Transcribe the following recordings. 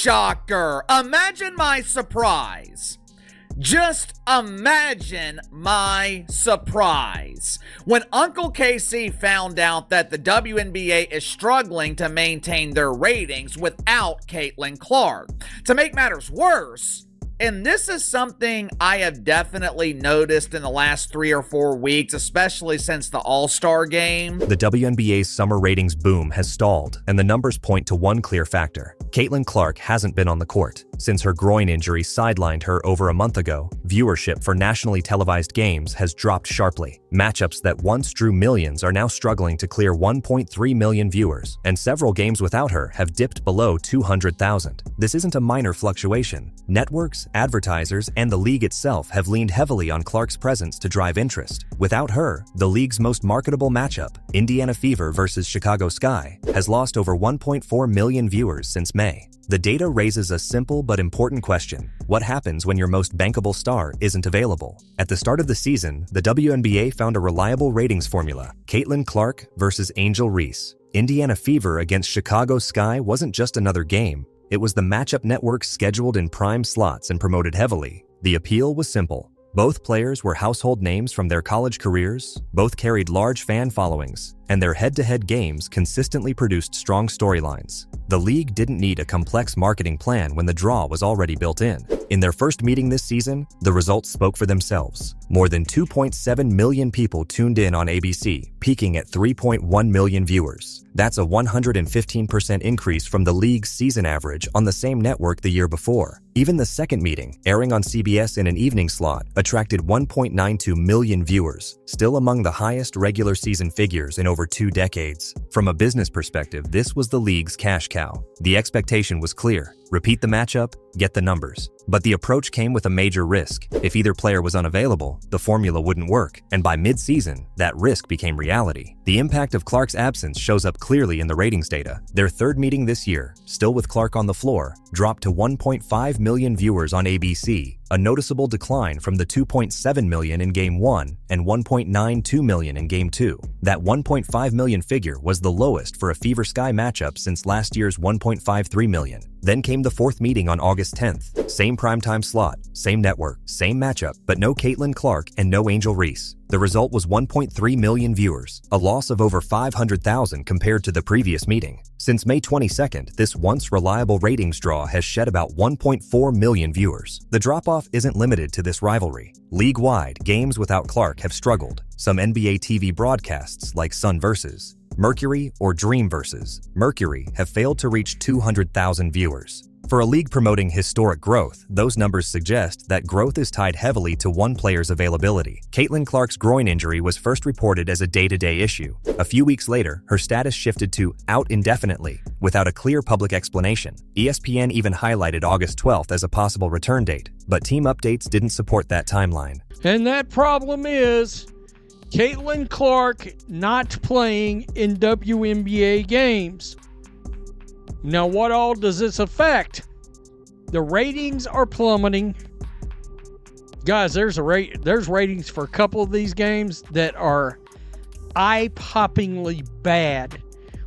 shocker. Imagine my surprise. Just imagine my surprise when Uncle KC found out that the WNBA is struggling to maintain their ratings without Caitlin Clark. To make matters worse, and this is something I have definitely noticed in the last 3 or 4 weeks, especially since the All-Star game. The WNBA's summer ratings boom has stalled, and the numbers point to one clear factor. Caitlin Clark hasn't been on the court. Since her groin injury sidelined her over a month ago, viewership for nationally televised games has dropped sharply. Matchups that once drew millions are now struggling to clear 1.3 million viewers, and several games without her have dipped below 200,000. This isn't a minor fluctuation. Networks, advertisers, and the league itself have leaned heavily on Clark's presence to drive interest. Without her, the league's most marketable matchup, Indiana Fever versus Chicago Sky, has lost over 1.4 million viewers since May. The data raises a simple but important question. What happens when your most bankable star isn't available? At the start of the season, the WNBA found a reliable ratings formula: Caitlin Clark versus Angel Reese. Indiana Fever against Chicago Sky wasn't just another game. It was the matchup network scheduled in prime slots and promoted heavily. The appeal was simple. Both players were household names from their college careers, both carried large fan followings, and their head-to-head games consistently produced strong storylines. The league didn't need a complex marketing plan when the draw was already built in. In their first meeting this season, the results spoke for themselves. More than 2.7 million people tuned in on ABC, peaking at 3.1 million viewers. That's a 115% increase from the league's season average on the same network the year before. Even the second meeting, airing on CBS in an evening slot, attracted 1.92 million viewers, still among the highest regular season figures in over 2 decades. From a business perspective, this was the league's cash cow. The expectation was clear: repeat the matchup, get the numbers. But the approach came with a major risk. If either player was unavailable, the formula wouldn't work, and by mid-season, that risk became reality. The impact of Clark's absence shows up clearly in the ratings data. Their third meeting this year, still with Clark on the floor, dropped to 1.5 million viewers on ABC, a noticeable decline from the 2.7 million in Game 1 and 1.92 million in Game 2. That 1.5 million figure was the lowest for a Fever Sky matchup since last year's 1.53 million. Then came the fourth meeting on August 10th. Same primetime slot, same network, same matchup, but no Caitlin Clark and no Angel Reese. The result was 1.3 million viewers, a loss of over 500,000 compared to the previous meeting. Since May 22nd, this once reliable ratings draw has shed about 1.4 million viewers. The drop-off isn't limited to this rivalry. League-wide, games without Clark have struggled. Some NBA TV broadcasts, like Sun vs. Mercury or Dream vs. Mercury, have failed to reach 200,000 viewers. For a league promoting historic growth, those numbers suggest that growth is tied heavily to one player's availability. Caitlin Clark's groin injury was first reported as a day-to-day issue. A few weeks later, her status shifted to out indefinitely, without a clear public explanation. ESPN even highlighted August 12th as a possible return date, but team updates didn't support that timeline. And that problem is Caitlin Clark not playing in WNBA games. Now, what all does this affect? The ratings are plummeting. Guys, there's ratings for a couple of these games that are eye-poppingly bad.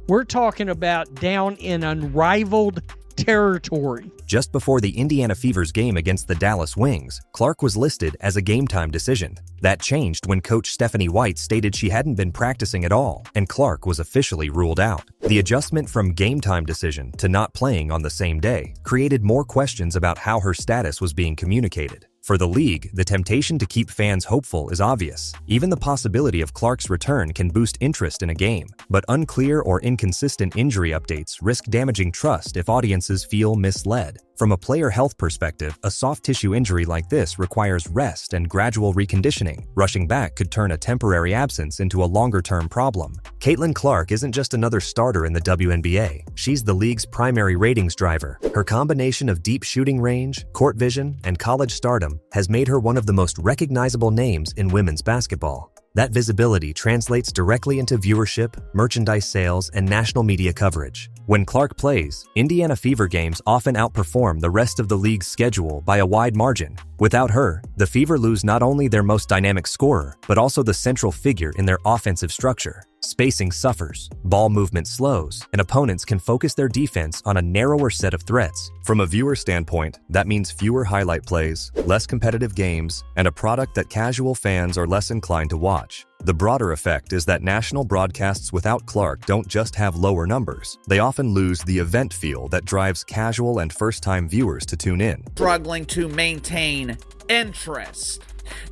We're talking about down in unrivaled territory. Just before the Indiana Fever's game against the Dallas Wings, Clark was listed as a game-time decision. That changed when coach Stephanie White stated she hadn't been practicing at all, and Clark was officially ruled out. The adjustment from game-time decision to not playing on the same day created more questions about how her status was being communicated. For the league, the temptation to keep fans hopeful is obvious. Even the possibility of Clark's return can boost interest in a game, but unclear or inconsistent injury updates risk damaging trust if audiences feel misled. From a player health perspective, a soft tissue injury like this requires rest and gradual reconditioning. Rushing back could turn a temporary absence into a longer-term problem. Caitlin Clark isn't just another starter in the WNBA. She's the league's primary ratings driver. Her combination of deep shooting range, court vision, and college stardom has made her one of the most recognizable names in women's basketball. That visibility translates directly into viewership, merchandise sales, and national media coverage. When Clark plays, Indiana Fever games often outperform the rest of the league's schedule by a wide margin. Without her, the Fever lose not only their most dynamic scorer, but also the central figure in their offensive structure. Spacing suffers, ball movement slows, and opponents can focus their defense on a narrower set of threats. From a viewer standpoint, that means fewer highlight plays, less competitive games, and a product that casual fans are less inclined to watch. The broader effect is that national broadcasts without Clark don't just have lower numbers. They often lose the event feel that drives casual and first-time viewers to tune in. Struggling to maintain interest.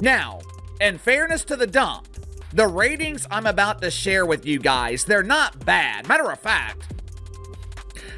Now, in fairness to the dump, the ratings I'm about to share with you guys, they're not bad. Matter of fact,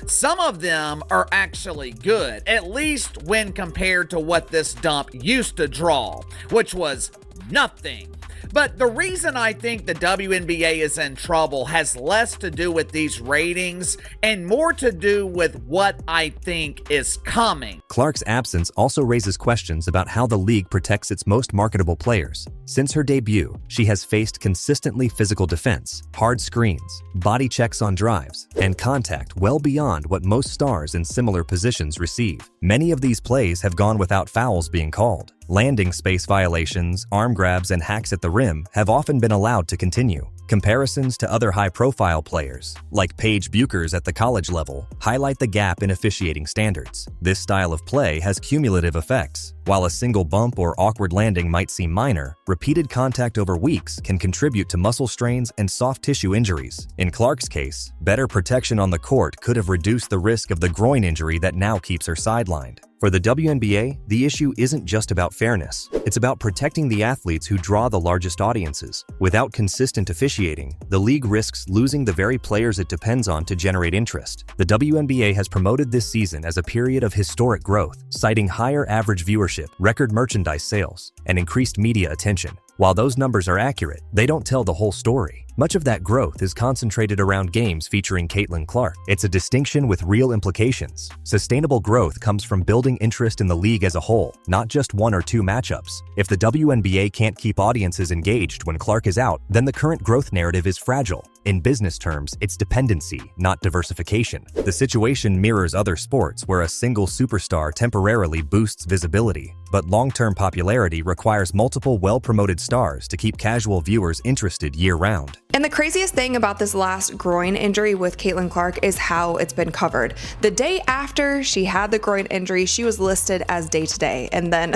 some of them are actually good, at least when compared to what this dump used to draw, which was nothing. But the reason I think the WNBA is in trouble has less to do with these ratings and more to do with what I think is coming. Clark's absence also raises questions about how the league protects its most marketable players. Since her debut, she has faced consistently physical defense, hard screens, body checks on drives, and contact well beyond what most stars in similar positions receive. Many of these plays have gone without fouls being called. Landing space violations, arm grabs, and hacks at the rim have often been allowed to continue. Comparisons to other high-profile players, like Paige Buchers at the college level, highlight the gap in officiating standards. This style of play has cumulative effects. While a single bump or awkward landing might seem minor, repeated contact over weeks can contribute to muscle strains and soft tissue injuries. In Clark's case, better protection on the court could have reduced the risk of the groin injury that now keeps her sidelined. For the WNBA, the issue isn't just about fairness. It's about protecting the athletes who draw the largest audiences. Without consistent officiating, the league risks losing the very players it depends on to generate interest. The WNBA has promoted this season as a period of historic growth, citing higher average viewership, record merchandise sales, and increased media attention. While those numbers are accurate, they don't tell the whole story. Much of that growth is concentrated around games featuring Caitlin Clark. It's a distinction with real implications. Sustainable growth comes from building interest in the league as a whole, not just one or two matchups. If the WNBA can't keep audiences engaged when Clark is out, then the current growth narrative is fragile. In business terms, it's dependency, not diversification. The situation mirrors other sports where a single superstar temporarily boosts visibility, but long-term popularity requires multiple well-promoted stars to keep casual viewers interested year-round. And the craziest thing about this last groin injury with Caitlin Clark is how it's been covered. The day after she had the groin injury, she was listed as day-to-day. And then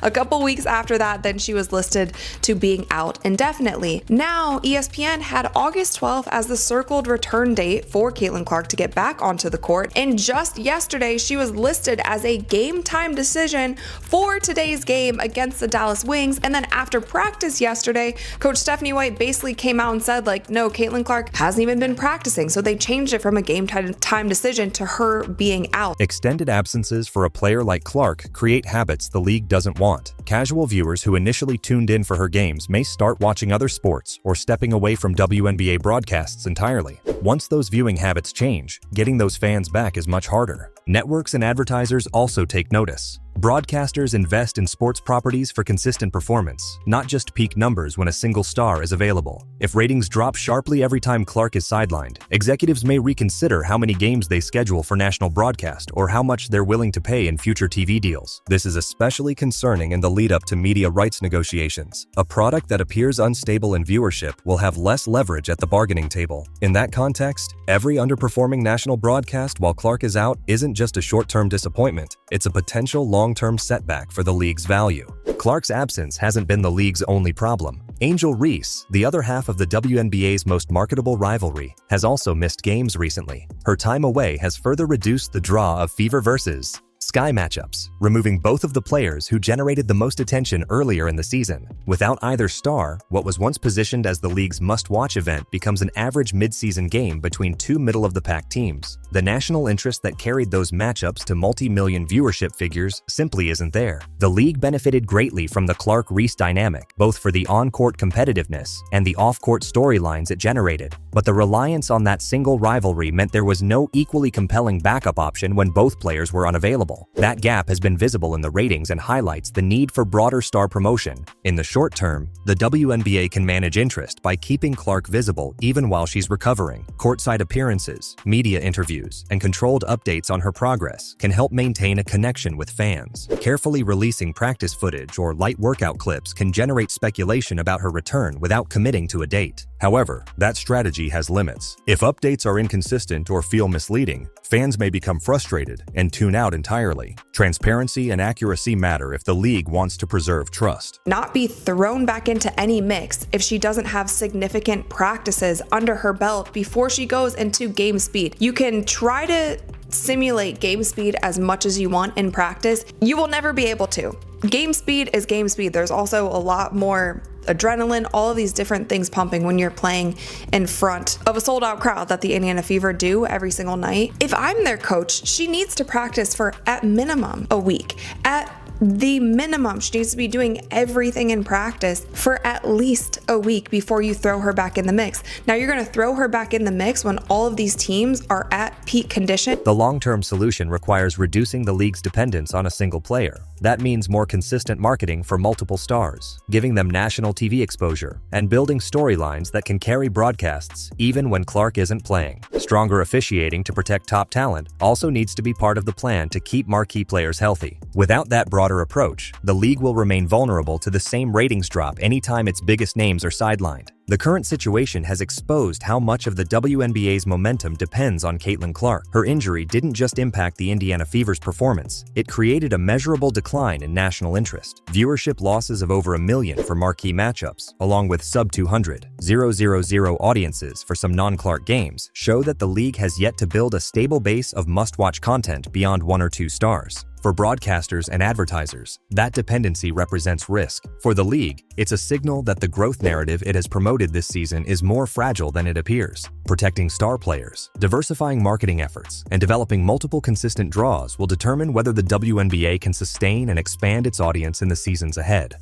a couple weeks after that, then she was listed to being out indefinitely. Now, ESPN had August 12th as the circled return date for Caitlin Clark to get back onto the court. And just yesterday, she was listed as a game time decision for today's game against the Dallas Wings. And then after practice yesterday, Coach Stephanie White basically came out and said, no, Caitlin Clark hasn't even been practicing. So they changed it from a game time decision to her being out. Extended absences for a player like Clark create habits the league doesn't want. Casual viewers who initially tuned in for her games may start watching other sports or stepping away from WNBA broadcasts entirely. Once those viewing habits change, getting those fans back is much harder. Networks and advertisers also take notice. Broadcasters invest in sports properties for consistent performance, not just peak numbers when a single star is available. If ratings drop sharply every time Clark is sidelined, executives may reconsider how many games they schedule for national broadcast or how much they're willing to pay in future TV deals. This is especially concerning in the lead-up to media rights negotiations. A product that appears unstable in viewership will have less leverage at the bargaining table. In that context, every underperforming national broadcast while Clark is out isn't just a short-term disappointment, it's a potential long-term setback for the league's value. Clark's absence hasn't been the league's only problem. Angel Reese, the other half of the WNBA's most marketable rivalry, has also missed games recently. Her time away has further reduced the draw of Fever versus Sky matchups, removing both of the players who generated the most attention earlier in the season. Without either star, what was once positioned as the league's must-watch event becomes an average mid-season game between two middle-of-the-pack teams. The national interest that carried those matchups to multi-million viewership figures simply isn't there. The league benefited greatly from the Clark-Reese dynamic, both for the on-court competitiveness and the off-court storylines it generated. But the reliance on that single rivalry meant there was no equally compelling backup option when both players were unavailable. That gap has been visible in the ratings and highlights the need for broader star promotion. In the short term, the WNBA can manage interest by keeping Clark visible even while she's recovering. Courtside appearances, media interviews, interviews and controlled updates on her progress can help maintain a connection with fans. Carefully releasing practice footage or light workout clips can generate speculation about her return without committing to a date. However, that strategy has limits. If updates are inconsistent or feel misleading, fans may become frustrated and tune out entirely. Transparency and accuracy matter if the league wants to preserve trust. Not be thrown back into any mix if she doesn't have significant practices under her belt before she goes into game speed. You can try to simulate game speed as much as you want in practice. You will never be able to. Game speed is game speed. There's also a lot more adrenaline, all of these different things pumping when you're playing in front of a sold out crowd that the Indiana Fever do every single night. If I'm their coach, she needs to practice for at minimum a week. At the minimum, she needs to be doing everything in practice for at least a week before you throw her back in the mix. Now you're going to throw her back in the mix when all of these teams are at peak condition. The long-term solution requires reducing the league's dependence on a single player. That means more consistent marketing for multiple stars, giving them national TV exposure, and building storylines that can carry broadcasts even when Clark isn't playing. Stronger officiating to protect top talent also needs to be part of the plan to keep marquee players healthy. Without that broader approach, the league will remain vulnerable to the same ratings drop anytime its biggest names are sidelined. The current situation has exposed how much of the WNBA's momentum depends on Caitlin Clark. Her injury didn't just impact the Indiana Fever's performance, it created a measurable decline in national interest. Viewership losses of over 1 million for marquee matchups, along with sub-200, 000 audiences for some non-Clark games, show that the league has yet to build a stable base of must-watch content beyond 1 or 2 stars. For broadcasters and advertisers, that dependency represents risk. For the league, it's a signal that the growth narrative it has promoted this season is more fragile than it appears. Protecting star players, diversifying marketing efforts, and developing multiple consistent draws will determine whether the WNBA can sustain and expand its audience in the seasons ahead.